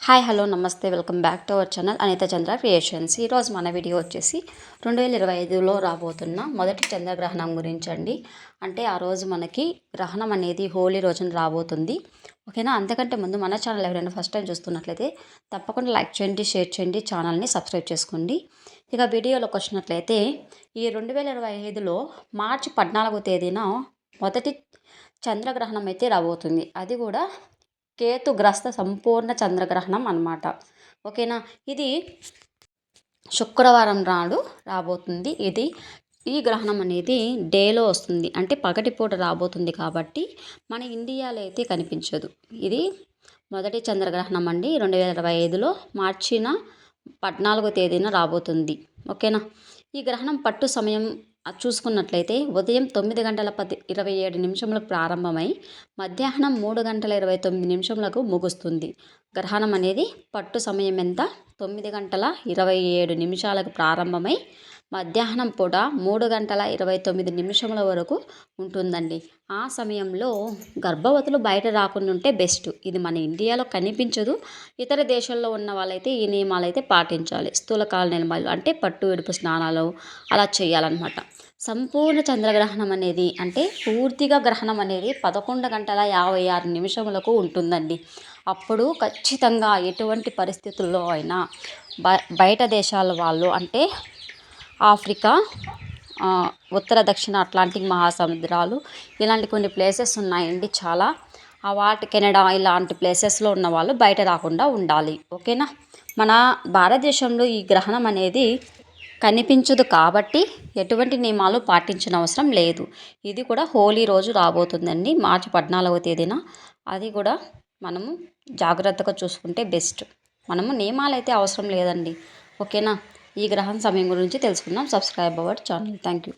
Hi hello నమస్తే welcome back to our channel Anitha Chandra creations. ఈరోజు మన వీడియో వచ్చేసి 2025లో రాబోతున్న మొదటి చంద్రగ్రహణం గురించి అండి. అంటే ఆ రోజు మనకి గ్రహణం అనేది హోలీ రోజున రాబోతుంది. ఓకేనా. అంతకంటే ముందు మన ఛానల్ ఎవరైనా ఫస్ట్ టైం చూస్తున్నట్లయితే తప్పకుండా లైక్ చేయండి, షేర్ చేయండి, ఛానల్ని సబ్స్క్రైబ్ చేసుకోండి. ఇక వీడియోలోకి వచ్చినట్లయితే ఈ 2025లో మార్చి 14వ తేదీన మొదటి చంద్రగ్రహణం అయితే రాబోతుంది. అది కూడా కేతుగ్రస్త సంపూర్ణ చంద్రగ్రహణం అన్నమాట. ఓకేనా. ఇది శుక్రవారం నాడు రాబోతుంది. ఈ గ్రహణం అనేది డేలో వస్తుంది, అంటే పగటిపూట రాబోతుంది కాబట్టి మన ఇండియాలో అయితే కనిపించదు. ఇది మొదటి చంద్రగ్రహణం అండి. 2025లో మార్చి 14వ తేదీన రాబోతుంది. ఓకేనా. ఈ గ్రహణం పట్టు సమయం చూసుకున్నట్లయితే ఉదయం 9:27 ప్రారంభమై మధ్యాహ్నం 3:29 ముగుస్తుంది. గ్రహణం అనేది పట్టు సమయం ఎంత? 9:27 ప్రారంభమై మధ్యాహ్నం పూట 3:29 వరకు ఉంటుందండి. ఆ సమయంలో గర్భవతులు బయట రాకుండా ఉంటే బెస్ట్. ఇది మన ఇండియాలో కనిపించదు. ఇతర దేశాల్లో ఉన్న వాళ్ళైతే ఈ నియమాలు అయితే పాటించాలి. స్థూలకాల నియమాలు అంటే పట్టు విడుపు స్నానాలు అలా చేయాలన్నమాట. సంపూర్ణ చంద్రగ్రహణం అనేది అంటే పూర్తిగా గ్రహణం అనేది 11:56 ఉంటుందండి. అప్పుడు ఖచ్చితంగా ఎటువంటి పరిస్థితుల్లో అయినా బయట దేశాల వాళ్ళు అంటే ఆఫ్రికా, ఉత్తర దక్షిణ అట్లాంటిక్ మహాసముద్రాలు ఇలాంటి కొన్ని ప్లేసెస్ ఉన్నాయండి చాలా. కెనడా ఇలాంటి ప్లేసెస్లో ఉన్న వాళ్ళు బయట రాకుండా ఉండాలి. ఓకేనా. మన భారతదేశంలో ఈ గ్రహణం అనేది కనిపించదు కాబట్టి ఎటువంటి నియమాలు పాటించిన అవసరం లేదు. ఇది కూడా హోలీ రోజు రాబోతుందండి, మార్చి 14వ తేదీన. అది కూడా మనము జాగ్రత్తగా చూసుకుంటే బెస్ట్. మనము నియమాలు అయితే అవసరం లేదండి. ఓకేనా. ఈ గ్రహణ సమయం గురించి తెలుసుకుందాం. Subscribe our channel. Thank you.